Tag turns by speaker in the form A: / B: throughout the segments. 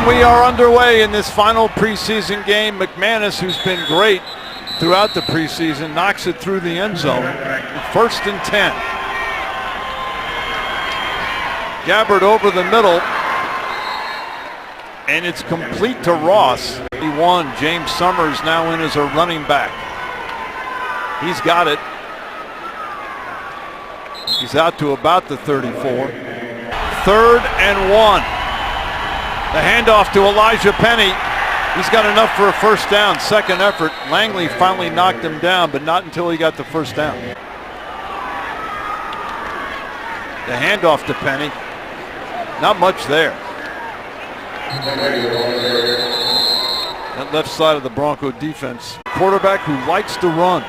A: we are underway in this final preseason game. McManus, who's been great throughout the preseason, knocks it through the end zone. 1st and 10. Gabbard over the middle, and it's complete to Ross. He won. James Summers now in as a running back. He's got it. He's out to about the 34. 3rd and 1. The handoff to Elijah Penny. He's got enough for a first down. Second effort. Langley finally knocked him down, but not until he got the first down. The handoff to Penny. Not much there. That left side of the Bronco defense. Quarterback who likes to run.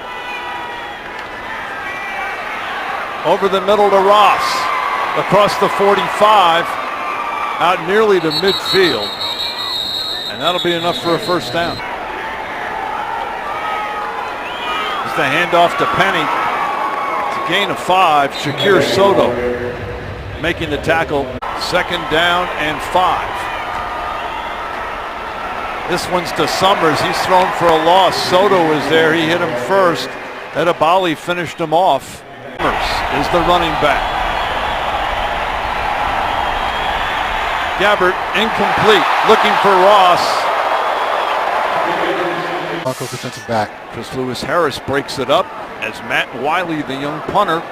A: Over the middle to Ross. Across the 45. Out nearly to midfield. And that'll be enough for a first down. It's the handoff to Penny. It's a gain of 5. Shakir Soto making the tackle. 2nd down and 5. This one's to Summers. He's thrown for a loss. Soto is there. He hit him first. Edebali finished him off. Summers is the running back. Gabbard incomplete. Looking for Ross.
B: Broncos defensive back.
A: Chris Lewis Harris breaks it up as Matt Wiley, the young punter,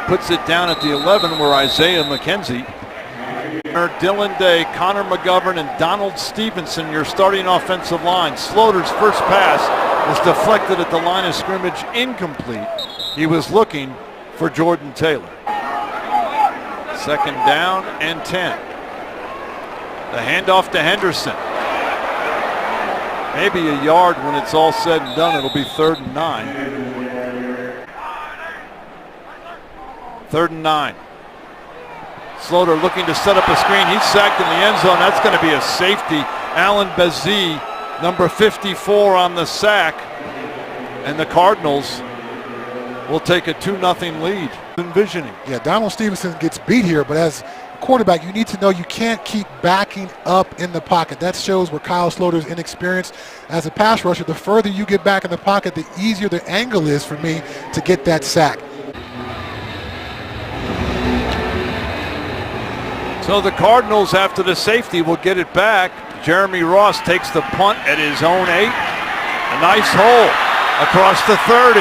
A: puts it down at the 11 where Isaiah McKenzie, Dylan Day, Connor McGovern, and Donald Stevenson, your starting offensive line. Slaughter's first pass was deflected at the line of scrimmage, incomplete. He was looking for Jordan Taylor. 2nd down and 10. The handoff to Henderson. Maybe a yard when it's all said and done. It'll be 3rd and 9. 3rd and 9. Slaughter looking to set up a screen. He's sacked in the end zone. That's going to be a safety. Alan Bazzi, number 54 on the sack. And the Cardinals will take a 2-0 lead. Envisioning.
B: Yeah, Donald Stevenson gets beat here, but as a quarterback, you need to know you can't keep backing up in the pocket. That shows where Kyle Slaughter's inexperienced. As a pass rusher, the further you get back in the pocket, the easier the angle is for me to get that sack.
A: So the Cardinals, after the safety, will get it back. Jeremy Ross takes the punt at his own 8. A nice hole across the 30.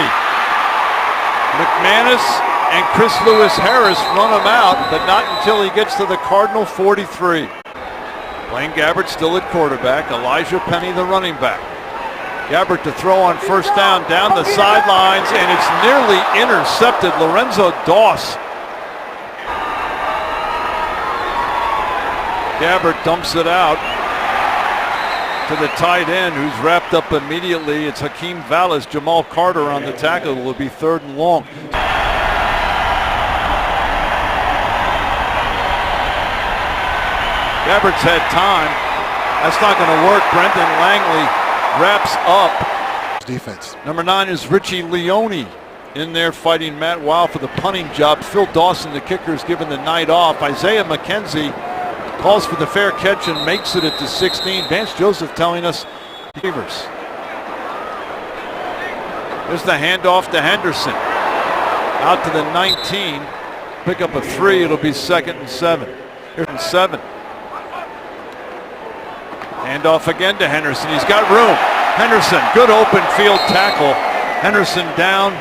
A: McManus and Chris Lewis Harris run him out, but not until he gets to the Cardinal 43. Blaine Gabbard still at quarterback. Elijah Penny, the running back. Gabbard to throw on first down the sidelines, and it's nearly intercepted. Lorenzo Doss. Gabbard dumps it out to the tight end, who's wrapped up immediately. It's Hakeem Valles. Jamal Carter on the tackle. It will be 3rd and long. Gabbard's had time. That's not going to work. Brendan Langley wraps up.
B: Defense.
A: Number 9 is Richie Leone in there fighting Matt Weil for the punting job. Phil Dawson, the kicker, is given the night off. Isaiah McKenzie calls for the fair catch and makes it at the 16. Vance Joseph telling us receivers. There's the handoff to Henderson. Out to the 19. Pick up a 3. It'll be 2nd and 7. Here's 7. Handoff again to Henderson. He's got room. Henderson, good open field tackle. Henderson down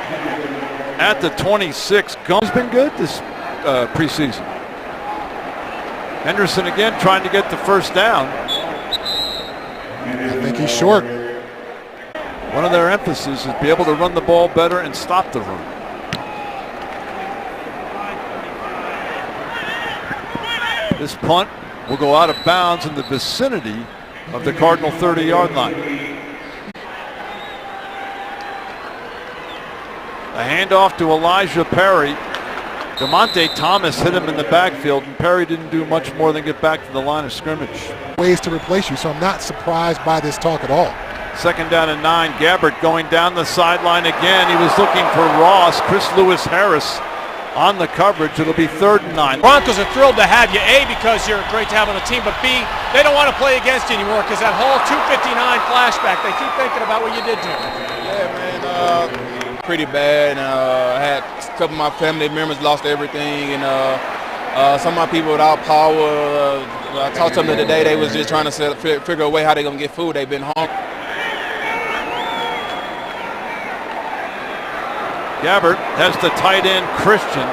A: at the 26. He's been good this preseason. Henderson again trying to get the first down.
B: I think he's short.
A: One of their emphasis is be able to run the ball better and stop the run. This punt will go out of bounds in the vicinity of the Cardinal 30-yard line. A handoff to Elijah Perry. DeMonte Thomas hit him in the backfield, and Perry didn't do much more than get back to the line of scrimmage.
B: Ways to replace you, so I'm not surprised by this talk at all.
A: 2nd down and 9. Gabbard going down the sideline again. He was looking for Ross. Chris Lewis Harris on the coverage. It'll be 3rd and 9.
C: Broncos are thrilled to have you, A, because you're great to have on the team, but B, they don't want to play against you anymore because that whole 259 flashback, they keep thinking about what you did to them.
D: Yeah, man, pretty bad. I had a couple of my family members lost everything, and some of my people without power. I talked to them today. They was just trying to figure a way how they're going to get food. They've been hungry.
A: Gabbert has the tight end Christian.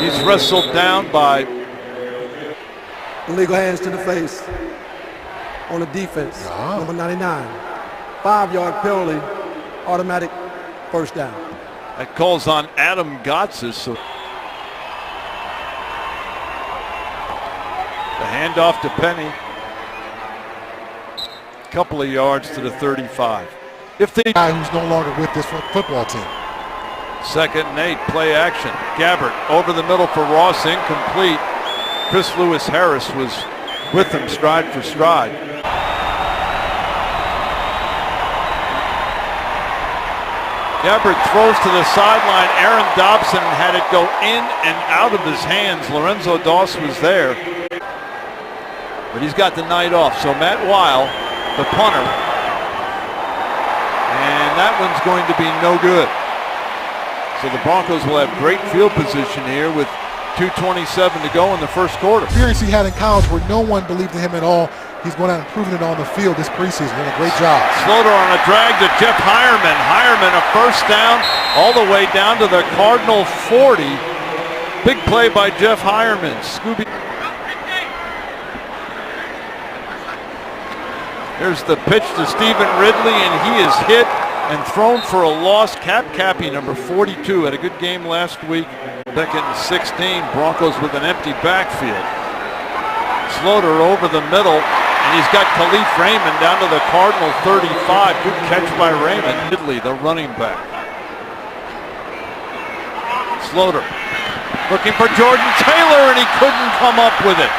A: He's wrestled down by
E: illegal hands to the face on the defense. Number 99. 5-yard penalty, automatic first down.
A: That calls on Adam Gotsis. So the handoff to Penny. Couple of yards to the 35. If the
B: guy who's no longer with this football team.
A: 2nd and 8, play action. Gabbert over the middle for Ross, incomplete. Chris Lewis Harris was with him stride for stride. Gabbert throws to the sideline. Aaron Dobson had it go in and out of his hands. Lorenzo Doss was there, but he's got the night off. So Matt Weil, the punter, and that one's going to be no good. So the Broncos will have great field position here with 2:27 to go in the first quarter.
B: Experience he had in college where no one believed in him at all. He's going out and proving it on the field this preseason. Doing a great job.
A: Slaughter on a drag to Jeff Hireman. Hireman a first down all the way down to the Cardinal 40. Big play by Jeff Hireman. Scooby. Here's the pitch to Stephen Ridley, and he is hit and thrown for a loss. Cappy, number 42, had a good game last week. 2nd and 16, Broncos with an empty backfield. Slaughter over the middle, and he's got Khalif Raymond down to the Cardinal 35. Good catch by Raymond. Ridley, the running back. Slaughter looking for Jordan Taylor, and he couldn't come up with it.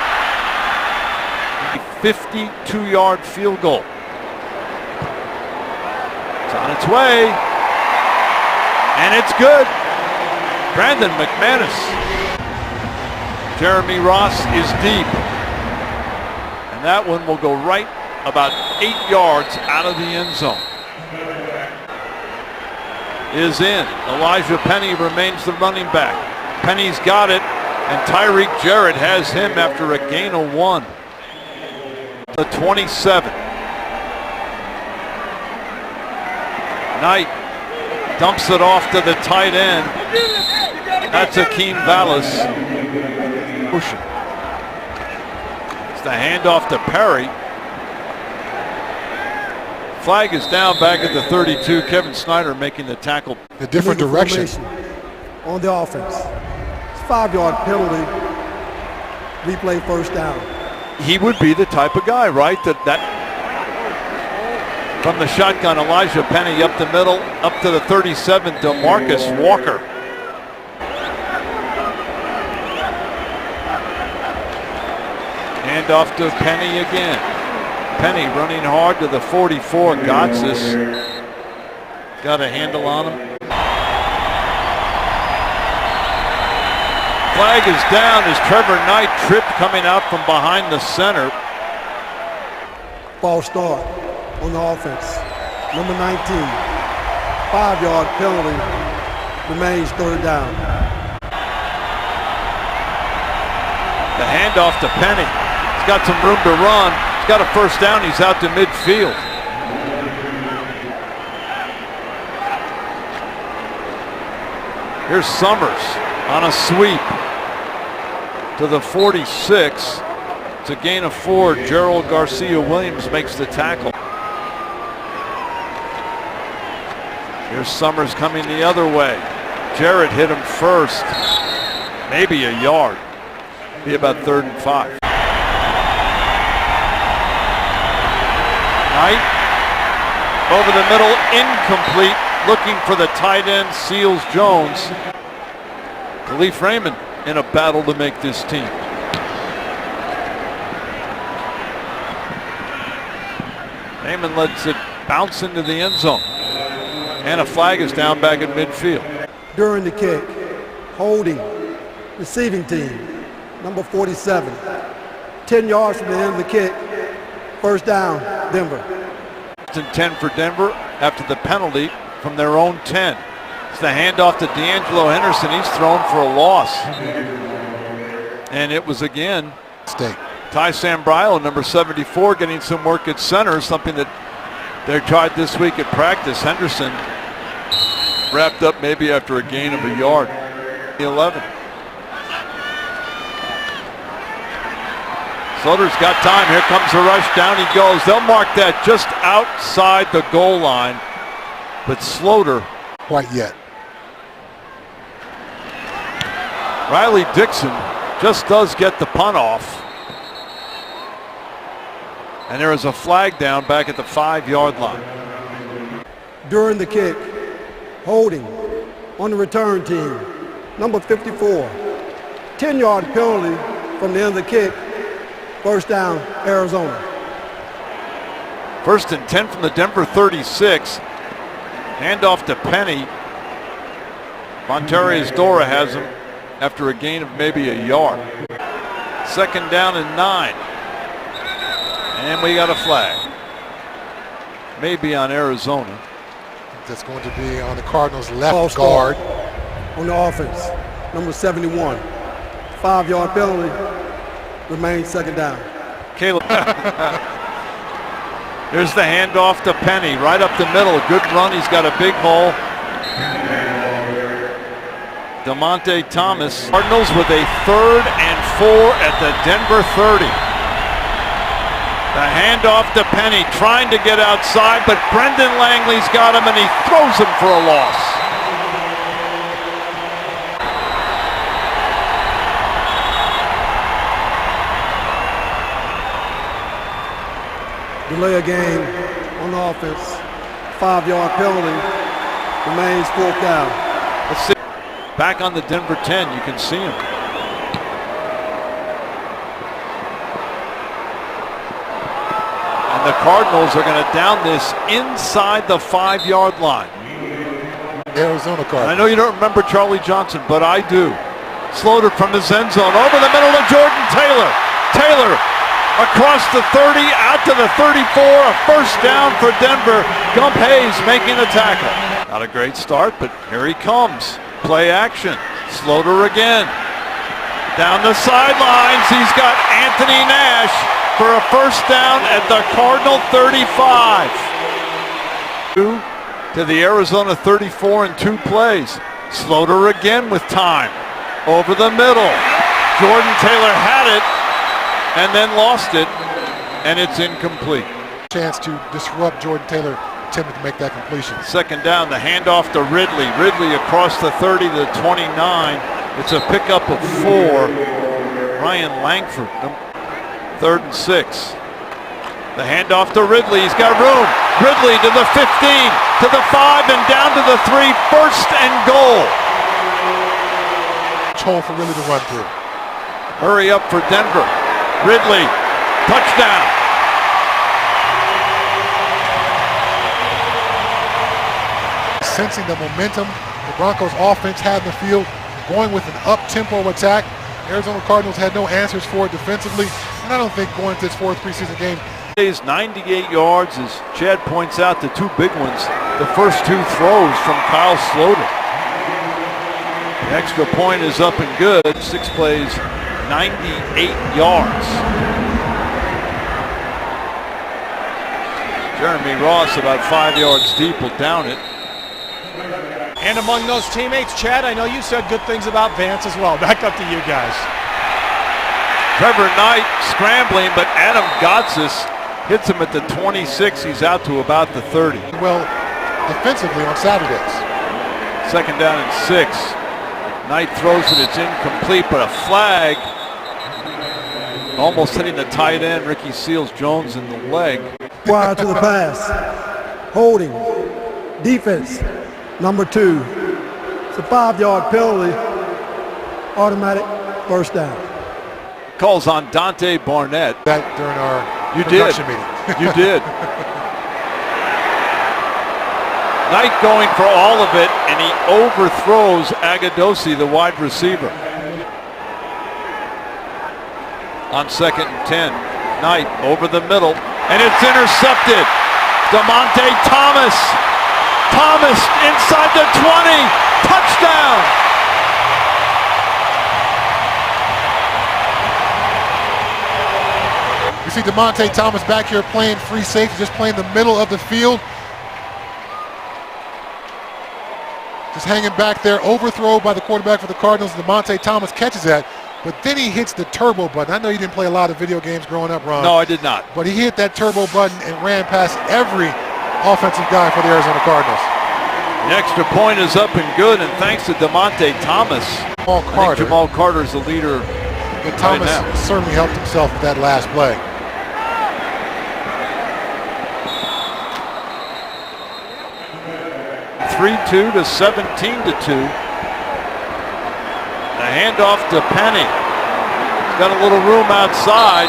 A: A 52-yard field goal. It's on its way, and it's good. Brandon McManus. Jeremy Ross is deep, and that one will go right about 8 yards out of the end zone. Is in. Elijah Penny remains the running back. Penny's got it, and Tyreek Jarrett has him after a gain of 1. The 27. Knight dumps it off to the tight end. That's Akeem Vallis. It's the handoff to Perry. Flag is down back at the 32. Kevin Snyder making the tackle.
B: A different direction.
E: On the offense. 5-yard penalty. Replay first down.
A: He would be the type of guy, right? That from the shotgun, Elijah Penny up the middle, up to the 37, DeMarcus Walker. Hand off to Penny again. Penny running hard to the 44. Gotsis got a handle on him. Flag is down as Trevor Knight tripped coming out from behind the center.
E: False start on the offense. Number 19. 5-yard penalty. Remains 3rd down.
A: The handoff to Penny. He's got some room to run. He's got a first down. He's out to midfield. Here's Summers on a sweep to the 46. It's a gain of 4. Gerald Garcia Williams makes the tackle. Here's Summers coming the other way. Jarrett hit him first. Maybe a yard. Be about 3rd and 5. Knight over the middle, incomplete. Looking for the tight end, Seals Jones. Khalif Raymond in a battle to make this team. Raymond lets it bounce into the end zone. And a flag is down back at midfield.
E: During the kick, holding, receiving team, number 47. 10 yards from the end of the kick, first down, Denver.
A: 10 for Denver after the penalty from their own 10. It's the handoff to D'Angelo Henderson. He's thrown for a loss. And it was again
B: Mistake.
A: Ty Sambrailo, number 74, getting some work at center, something that they tried this week at practice. Henderson wrapped up maybe after a gain of a yard. 11. Slaughter's got time. Here comes the rush. Down he goes. They'll mark that just outside the goal line. But Slaughter.
B: Quite yet.
A: Riley Dixon just does get the punt off. And there is a flag down back at the 5-yard line.
E: During the kick, holding on the return team, number 54. 10-yard penalty from the end of the kick, first down, Arizona.
A: 1st and 10 from the Denver 36. Handoff to Penny. Monterius Dora has him after a gain of maybe a yard. 2nd down and 9. And we got a flag. Maybe on Arizona.
B: That's going to be on the Cardinals' left
E: False
B: guard.
E: On the offense, number 71. 5-yard penalty, remains 2nd down.
A: Caleb. Here's the handoff to Penny, right up the middle. A good run. He's got a big hole. DeMonte Thomas. Cardinals with a 3rd and 4 at the Denver 30. The handoff to Penny, trying to get outside, but Brendan Langley's got him and he throws him for a loss.
E: Delay a game on the offense. 5-yard penalty, remains 4th down.
A: Let's see. Back on the Denver 10, you can see him. And the Cardinals are going to down this inside the 5-yard line.
B: Arizona Cardinals.
A: I know you don't remember Charlie Johnson, but I do. Slaughter from his end zone, over the middle to Jordan Taylor. Taylor across the 30, out to the 34, a first down for Denver. Gump Hayes making the tackle. Not a great start, but here he comes. Play action. Slaughter again. Down the sidelines, he's got Anthony Nash for a first down at the Cardinal 35. To the Arizona 34 in 2 plays. Slaughter again with time. Over the middle. Jordan Taylor had it and then lost it, and it's incomplete.
B: Chance to disrupt Jordan Taylor attempting to make that completion.
A: 2nd down, the handoff to Ridley. Ridley across the 30 to the 29. It's a pickup of 4. Ryan Langford, 3rd and 6. The handoff to Ridley. He's got room. Ridley to the 15, to the 5, and down to the 3. 1st and goal.
B: Hole for Ridley to run through.
A: Hurry up for Denver. Ridley, touchdown.
B: Sensing the momentum the Broncos offense had in the field, going with an up-tempo attack. Arizona Cardinals had no answers for it defensively, and I don't think going into this 4th preseason game.
A: 98 yards, as Chad points out, the 2 big ones. The first 2 throws from Kyle Slaughter. The extra point is up and good. 6 plays, 98 yards. Jeremy Ross about 5 yards deep will down it.
C: And among those teammates, Chad, I know you said good things about Vance as well. Back up to you guys.
A: Trevor Knight scrambling, but Adam Gotsis hits him at the 26. He's out to about the 30.
B: Well, defensively on Saturdays.
A: 2nd down and 6. Knight throws it, it's incomplete, but a flag almost hitting the tight end, Ricky Seals-Jones, in the leg.
E: Prior to the pass, holding, defense, number 2. It's a 5-yard penalty, automatic first down.
A: Calls on Dante Barnett.
B: That during our
A: You
B: production
A: did.
B: meeting.
A: You did. Knight going for all of it, and he overthrows Agadosi, the wide receiver. On 2nd and 10, Knight over the middle, and it's intercepted. DeMonte Thomas. Thomas inside the 20. Touchdown.
B: You see DeMonte Thomas back here playing free safety, just playing the middle of the field. Just hanging back there, overthrow by the quarterback for the Cardinals. DeMonte Thomas catches that, but then he hits the turbo button. I know you didn't play a lot of video games growing up, Ron.
A: No, I did not.
B: But he hit that turbo button and ran past every offensive guy for the Arizona Cardinals.
A: The extra point is up and good, and thanks to DeMonte Thomas. Jamal Carter's the leader.
B: But Thomas certainly helped himself with that last play.
A: (3-2) to 17-2. A handoff to Penny. He's got a little room outside.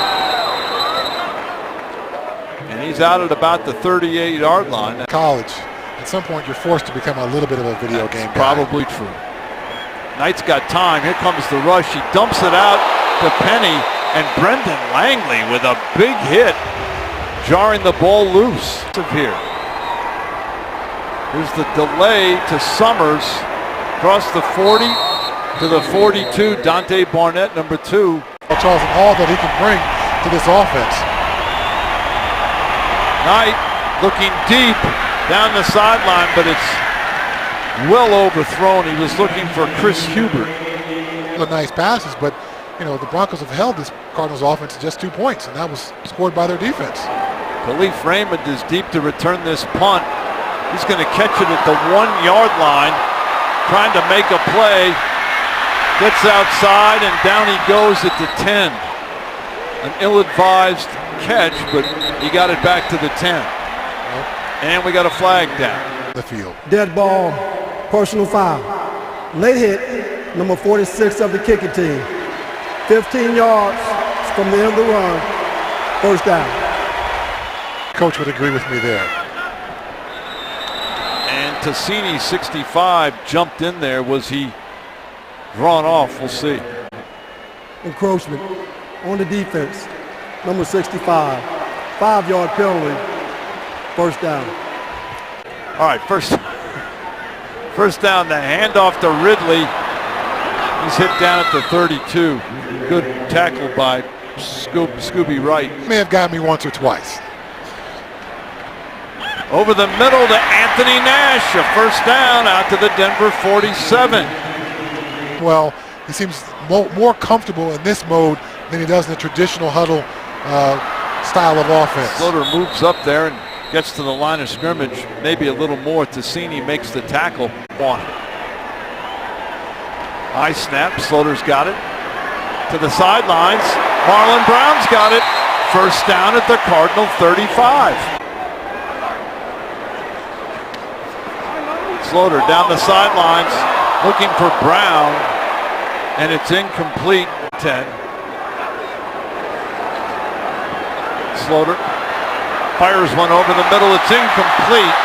A: And he's out at about the 38-yard line.
B: College, at some point you're forced to become a little bit of a video game guy.
A: Probably true. Knight's got time. Here comes the rush. He dumps it out to Penny, and Brendan Langley with a big hit, jarring the ball loose. Here. Here's the delay to Summers. Across the 40 to the 42. Dante Barnett, number 2.
B: Charles, and all that he can bring to this offense.
A: Knight looking deep down the sideline, but it's well overthrown. He was looking for Chris Hubert.
B: Nice passes, but you know the Broncos have held this Cardinals offense to just 2 points, and that was scored by their defense.
A: Khalif Raymond is deep to return this punt. He's going to catch it at the 1-yard line, trying to make a play. Gets outside, and down he goes at the 10. An ill-advised catch, but he got it back to the 10. And we got a flag down.
B: The field.
E: Dead ball, personal foul. Late hit, number 46 of the kicking team. 15 yards from the end of the run, first down.
B: Coach would agree with me there.
A: And Tassini, 65, jumped in there. Was he drawn off? We'll see.
E: Encroachment on the defense, number 65. 5-yard penalty, first down.
A: All right, first down, the handoff to Ridley. He's hit down at the 32. Good tackle by Scooby Wright.
B: May have got me once or twice.
A: Over the middle to Anthony Nash, a first down out to the Denver 47.
B: Well, he seems more comfortable in this mode than he does in the traditional huddle style of offense.
A: Slaughter moves up there and gets to the line of scrimmage, maybe a little more. Tassini makes the tackle. High snap, Slaughter's got it. To the sidelines, Marlon Brown's got it. First down at the Cardinal 35. Slaughter down the sidelines, looking for Brown, and it's incomplete. 10. Slaughter fires one over the middle. It's incomplete.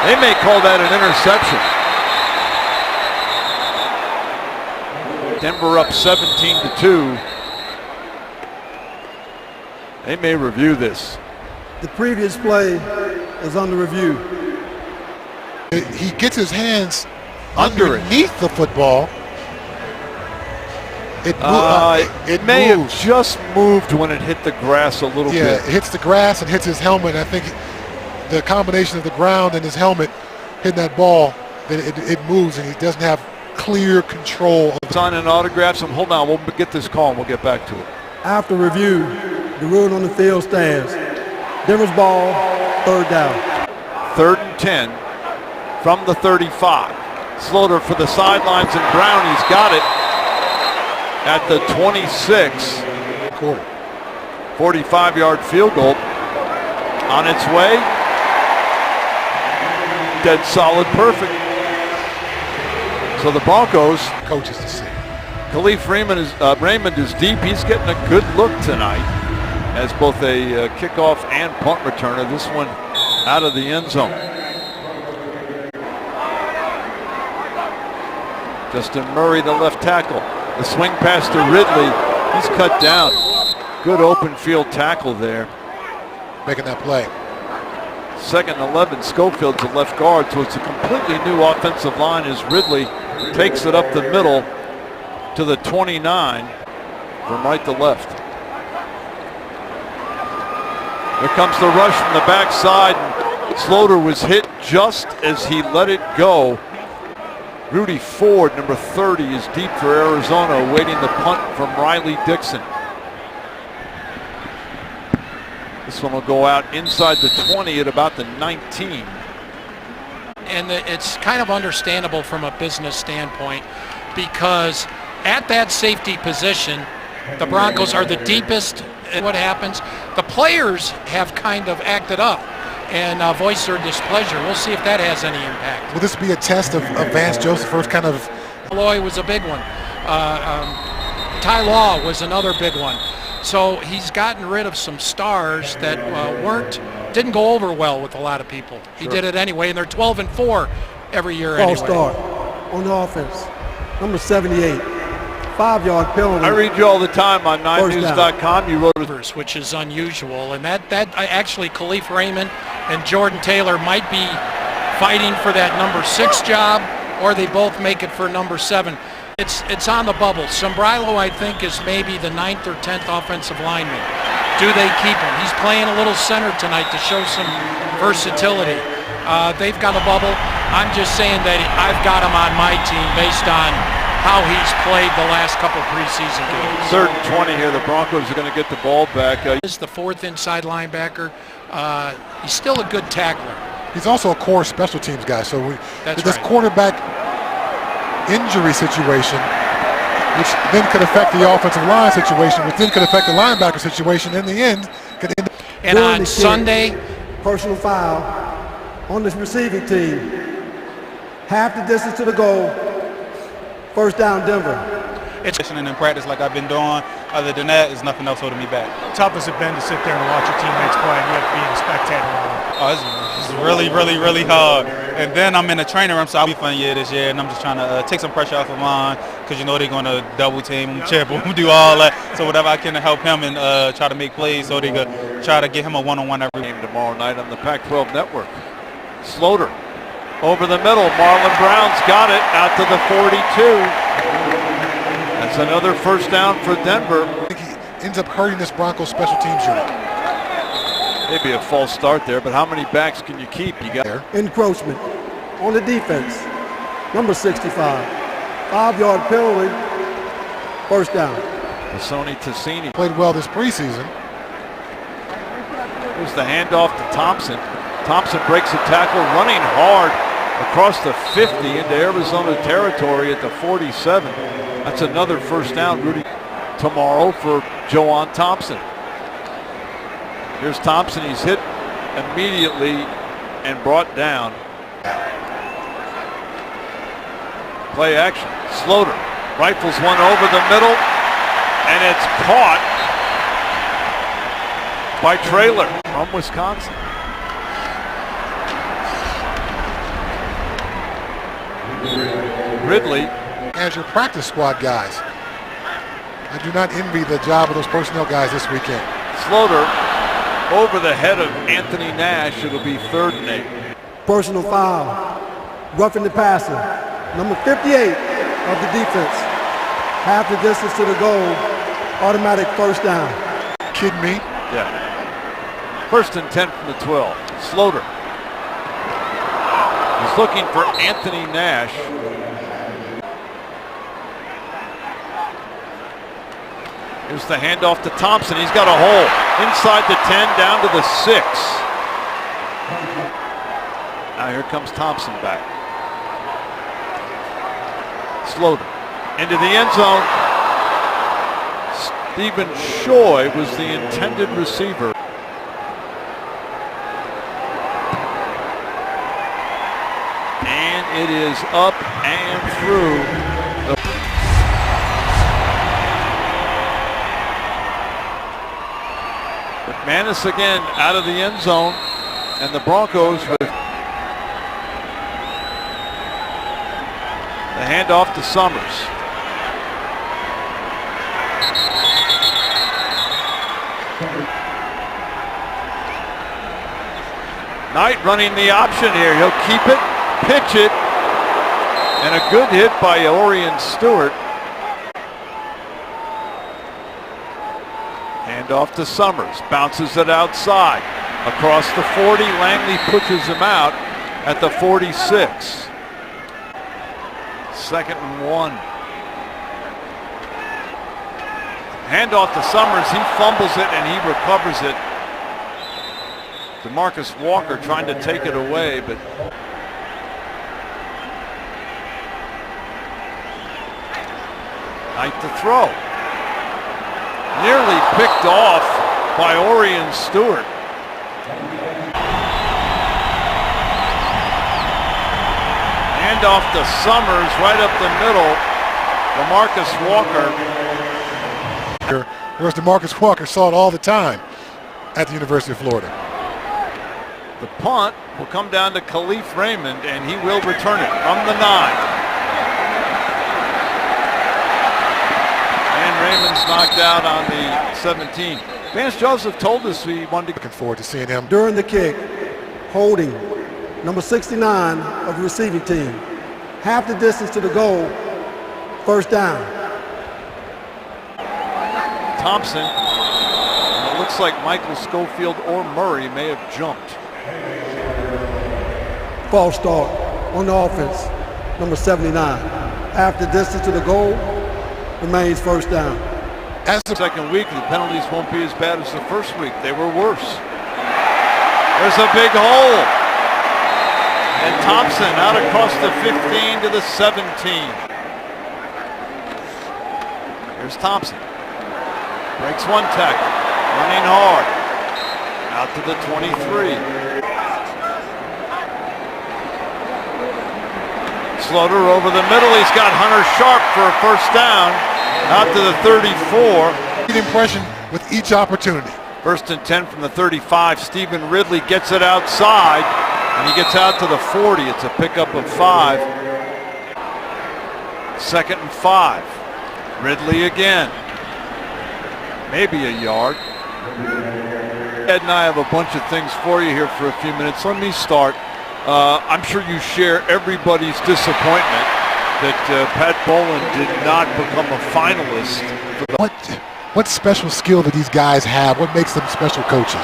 A: They may call that an interception. Denver up 17-2. They may review this.
E: The previous play is under review.
B: He gets his hands underneath the football. It
A: may
B: moves.
A: have just moved when it hit the grass a little bit.
B: Yeah, it hits the grass and hits his helmet. I think the combination of the ground and his helmet hitting that ball, it moves, and he doesn't have clear control.
A: Signing autographs. And hold on, we'll get this call and we'll get back to it.
E: After review, the ruling on the field stands. Denver's ball, third down.
A: 3rd and 10 from the 35. Slaughter for the sidelines, and Brown, he's got it at the 26. 45-yard field goal on its way. Dead solid, perfect. So the Broncos,
B: Coaches to see.
A: Khalif Raymond is deep. He's getting a good look tonight as both a kickoff and punt returner. This one out of the end zone. Justin Murray, the left tackle. The swing pass to Ridley. He's cut down. Good open field tackle there.
B: Making that play.
A: Second and 11, Schofield's the left guard, so it's a completely new offensive line as Ridley takes it up the middle to the 29 from right to left. Here comes the rush from the backside. Sloter was hit just as he let it go. Rudy Ford, number 30, is deep for Arizona, awaiting the punt from Riley Dixon. This one will go out inside the 20 at about the 19.
F: And it's kind of understandable from a business standpoint because at that safety position, the Broncos are the deepest. And what happens? The players have kind of acted up and voiced their displeasure. We'll see if that has any impact.
B: Will this be a test of Vance Joseph first kind of?
F: Malloy was a big one. Ty Law was another big one. So he's gotten rid of some stars that didn't go over well with a lot of people. He did it anyway, and they're 12-4 every year anyway.
E: False start on the offense. Number 78, 5-yard penalty.
A: I read you all the time on 9news.com. You wrote it.
F: Which is unusual, and that actually Khalif Raymond and Jordan Taylor might be fighting for that number 6 job, or they both make it for number 7. It's on the bubble. Sombrilo, I think, is maybe the 9th or 10th offensive lineman. Do they keep him? He's playing a little center tonight to show some versatility. They've got a bubble. I'm just saying that I've got him on my team based on how he's played the last couple preseason games.
A: 3rd and 20 here. The Broncos are going to get the ball back.
F: He's the 4th inside linebacker. He's still a good tackler.
B: He's also a core special teams guy. So this
F: right.
B: quarterback injury situation, which then could affect the offensive line situation, which then could affect the linebacker situation in the end.
F: And on Sunday,
E: personal foul on this receiving team. Half the distance to the goal. First down, Denver.
D: It's in practice like I've been doing. Other than that, there's nothing else holding me back.
C: Tough has it been to sit there and watch your teammates play and you have to be a spectator?
D: It's really, really, really hard. And then I'm in the training room, so I'll be fun this year, and I'm just trying to take some pressure off of mine because you know they're going to double team him, chip him, do all that. So whatever I can to help him and try to make plays so they could try to get him a one-on-one every
A: game tomorrow night on the Pac-12 Network. Sloter over the middle. Marlon Brown's got it out to the 42. That's another first down for Denver.
B: I think he ends up hurting this Broncos special teams unit.
A: Maybe a false start there, but how many backs can you keep? You got there.
E: Encroachment on the defense. Number 65. 5-yard penalty. First down.
A: Sonny Tassini
B: Played well this preseason.
A: Here's the handoff to Thompson. Thompson breaks a tackle, running hard across the 50 into Arizona territory at the 47. That's another first down, Rudy, tomorrow for Joanne Thompson. Here's Thompson. He's hit immediately and brought down. Play action. Sloter rifles one over the middle, and it's caught by Traylor from Wisconsin. Ridley.
B: As your practice squad guys, I do not envy the job of those personnel guys this weekend.
A: Sloter over the head of Anthony Nash. It'll be 3rd and 8.
E: Personal foul. Roughing the passer. Number 58 of the defense. Half the distance to the goal. Automatic first down.
B: Kidding me?
A: Yeah. 1st and 10 from the 12. Sloter. He's looking for Anthony Nash. Here's the handoff to Thompson. He's got a hole inside the 10, down to the 6. Now here comes Thompson back. Sloter into the end zone. Stephen Shoy was the intended receiver. And it is up and through. McManus again out of the end zone, and the Broncos with the Hand off to Summers. Knight running the option here. He'll keep it, pitch it, and a good hit by Orion Stewart. Hand off to Summers. Bounces it outside. Across the 40, Langley pushes him out at the 46. 2nd and 1. Hand off to Summers. He fumbles it and he recovers it. DeMarcus Walker trying to take it away, but Knight to throw. Nearly picked off by Orion Stewart. Hand off to Summers right up the middle. DeMarcus Walker.
B: Whereas DeMarcus Walker saw it all the time at the University of Florida.
A: The punt will come down to Khalif Raymond, and he will return it from the 9. And Raymond's knocked out on the 17. Vance Joseph told us we wanted to.
B: Looking forward to seeing him.
E: During the kick, holding number 69 of the receiving team. Half the distance to the goal, first down.
A: Thompson. And it looks like Michael Schofield or Murray may have jumped.
E: False start on the offense, number 79. Half the distance to the goal, remains first down.
A: As the second week, the penalties won't be as bad as the first week. They were worse. There's a big hole. And Thompson out across the 15 to the 17. Here's Thompson. Breaks one tackle. Running hard. Out to the 23. Slaughter over the middle. He's got Hunter Sharp for a first down. Out to the 34.
B: Impression with each opportunity.
A: 1st and 10 from the 35. Stephen Ridley gets it outside, and he gets out to the 40. It's a pickup of 5. 2nd and 5. Ridley again. Maybe a yard. Ed and I have a bunch of things for you here for a few minutes. Let me start. I'm sure you share everybody's disappointment that Pat Bowlen did not become a finalist.
B: What special skill do these guys have? What makes them special coaches?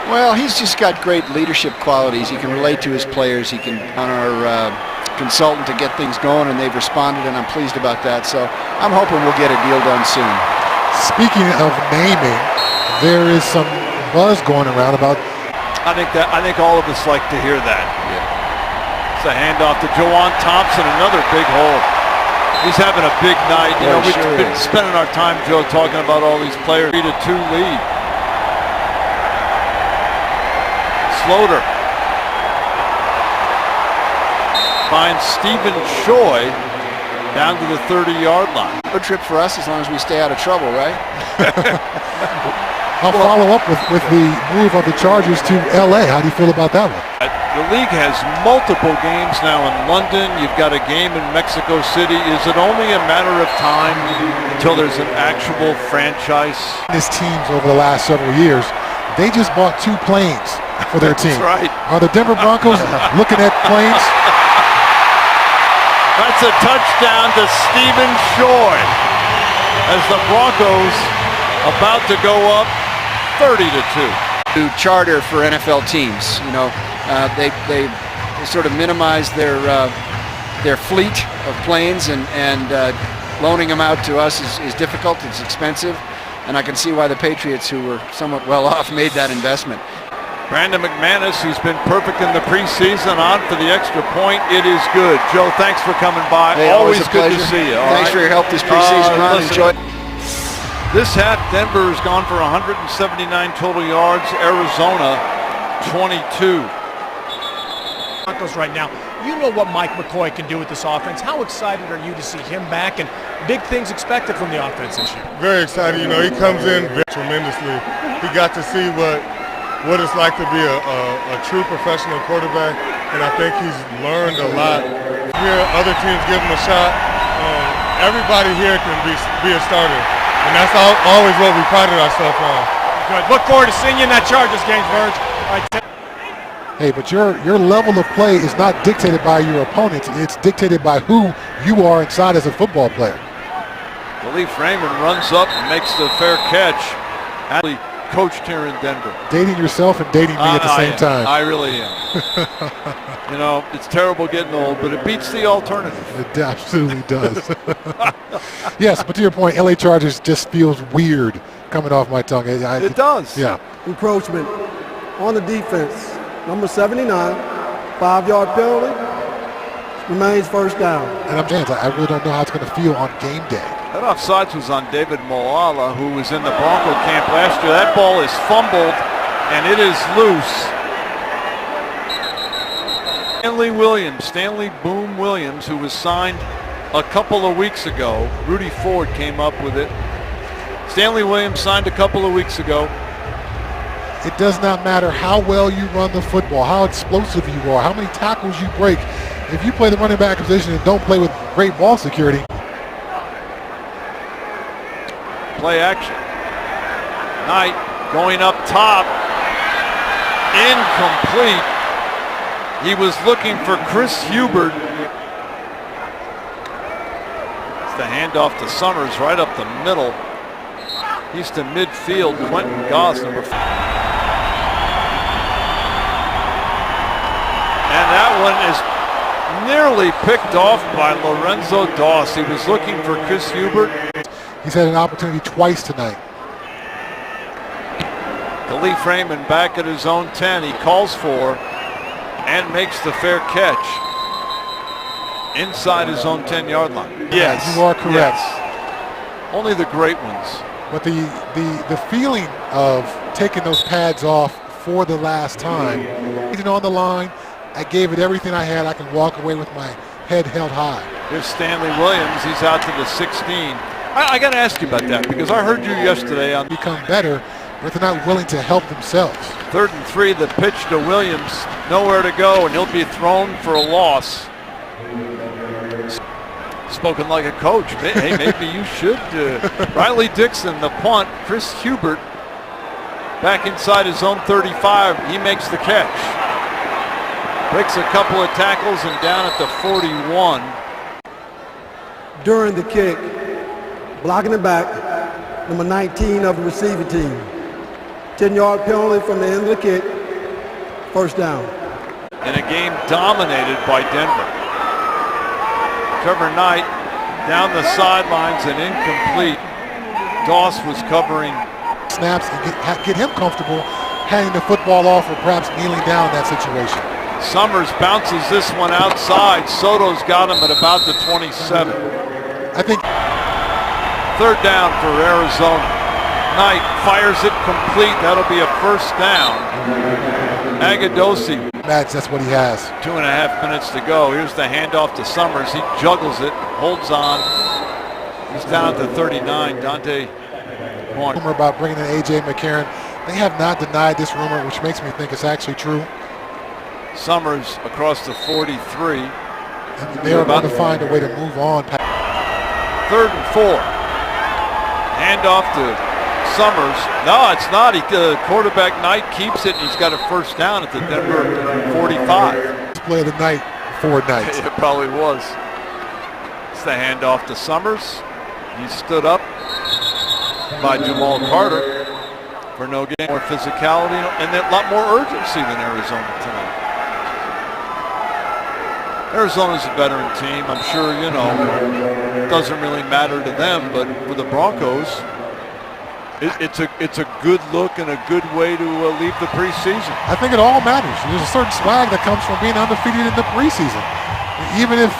G: Well, he's just got great leadership qualities. He can relate to his players. He can on our consultant to get things going, and they've responded, and I'm pleased about that. So I'm hoping we'll get a deal done soon.
B: Speaking of naming, there is some buzz going around about.
A: I think all of us like to hear that. Yeah. It's a handoff to Juwan Thompson, another big hole. He's having a big night. You know, we've been spending our time, Joe, talking about all these players. 3-2 lead. Slaughter finds Stephen Choi down to the 30-yard line.
G: Good trip for us as long as we stay out of trouble, right?
B: I'll follow up with the move of the Chargers to L.A. How do you feel about that one?
A: The league has multiple games now in London. You've got a game in Mexico City. Is it only a matter of time until there's an actual franchise?
B: His teams over the last several years, they just bought 2 planes for their team.
A: That's right.
B: Are the Denver Broncos looking at planes?
A: That's a touchdown to Stephen Choi as the Broncos about to go up 30-2.
G: To charter for NFL teams, you know, they sort of minimize their fleet of planes, and loaning them out to us is difficult. It's expensive, and I can see why the Patriots, who were somewhat well off, made that investment.
A: Brandon McManus, who's been perfect in the preseason, on for the extra point. It is good. Joe, thanks for coming by.
G: Hey, always a
A: good
G: pleasure.
A: to see you.
G: Thanks for your help this preseason run. Enjoy.
A: This half, Denver has gone for 179 total yards. Arizona, 22.
C: Broncos right now. You know what Mike McCoy can do with this offense. How excited are you to see him back, and big things expected from the offense this year?
H: Very excited. You know, he comes in tremendously. He got to see what it's like to be a true professional quarterback, and I think he's learned a lot Here, other teams give them a shot. Everybody here can be a starter, and that's always what we prided ourselves on.
C: Good. Look forward to seeing you in that Chargers game, Verge. All right.
B: Hey, but your level of play is not dictated by your opponents. It's dictated by who you are inside as a football player.
A: Khalif Raymond runs up and makes the fair catch. Actually coached here in Denver.
B: Dating yourself and dating me at the same time.
A: I really am. You know, it's terrible getting old, but it beats the alternative.
B: It absolutely does. Yes, but to your point, LA Chargers just feels weird coming off my tongue.
A: It does.
B: Yeah.
E: Encroachment on the defense. Number 79, 5-yard penalty, remains first down.
B: And I really don't know how it's going to feel on game day.
A: That offsides was on David Moala, who was in the Bronco camp last year. That ball is fumbled, and it is loose. Stanley Boom Williams, who was signed a couple of weeks ago. Rudy Ford came up with it. Stanley Williams signed a couple of weeks ago.
B: It does not matter how well you run the football, how explosive you are, how many tackles you break. If you play the running back position and don't play with great ball security.
A: Play action. Knight going up top. Incomplete. He was looking for Chris Hubert. It's the handoff to Summers right up the middle. He's to midfield. Quentin Goss, number 5. And that one is nearly picked off by Lorenzo Doss. He was looking for Chris Hubert.
B: He's had an opportunity twice tonight.
A: Khalif Raymond back at his own 10. He calls for and makes the fair catch inside his own 10-yard line. Yes,
B: you are correct.
A: Yes. Only the great ones.
B: But the feeling of taking those pads off for the last time, on the line, I gave it everything I had. I can walk away with my head held high.
A: Here's Stanley Williams. He's out to the 16. I got to ask you about that because I heard you yesterday on
B: become better, but they're not willing to help themselves.
A: 3rd and 3, the pitch to Williams, nowhere to go, and he'll be thrown for a loss. Spoken like a coach. Hey, maybe you should. Riley Dixon, the punt. Chris Hubert back inside his own 35. He makes the catch. Breaks a couple of tackles and down at the 41.
E: During the kick, blocking it back, number 19 of the receiving team. 10-yard penalty from the end of the kick, first down.
A: In a game dominated by Denver. Trevor Knight down the sidelines and incomplete. Doss was covering
B: snaps and get him comfortable handing the football off or perhaps kneeling down in that situation.
A: Summers bounces this one outside. Soto's got him at about the 27.
B: I think
A: 3rd down for Arizona. Knight fires it complete. That'll be a first down. Agadosi.
B: That's what he has.
A: 2.5 minutes to go. Here's the handoff to Summers. He juggles it, holds on. He's down at the 39. Dante Point.
B: Rumor about bringing in A.J. McCarron. They have not denied this rumor, which makes me think it's actually true.
A: Summers across the 43.
B: And they are about to find a way to move on.
A: 3rd and 4. Handoff to Summers. No, it's not. The quarterback Knight keeps it, and he's got a first down at the Denver 45.
B: Play of the night for Knight.
A: It probably was. It's the handoff to Summers. He stood up by Jamal Carter for no gain. More physicality and a lot more urgency than Arizona tonight. Arizona's a veteran team. I'm sure, you know, it doesn't really matter to them, but for the Broncos, it's a good look and a good way to leave the preseason.
B: I think it all matters. There's a certain swag that comes from being undefeated in the preseason. Even if,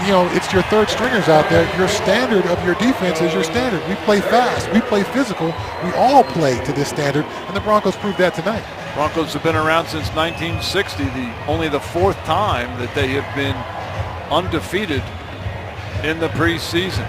B: you know, it's your third stringers out there, your standard of your defense is your standard. We play fast. We play physical. We all play to this standard, and the Broncos proved that tonight.
A: Broncos have been around since 1960, only the 4th time that they have been undefeated in the preseason.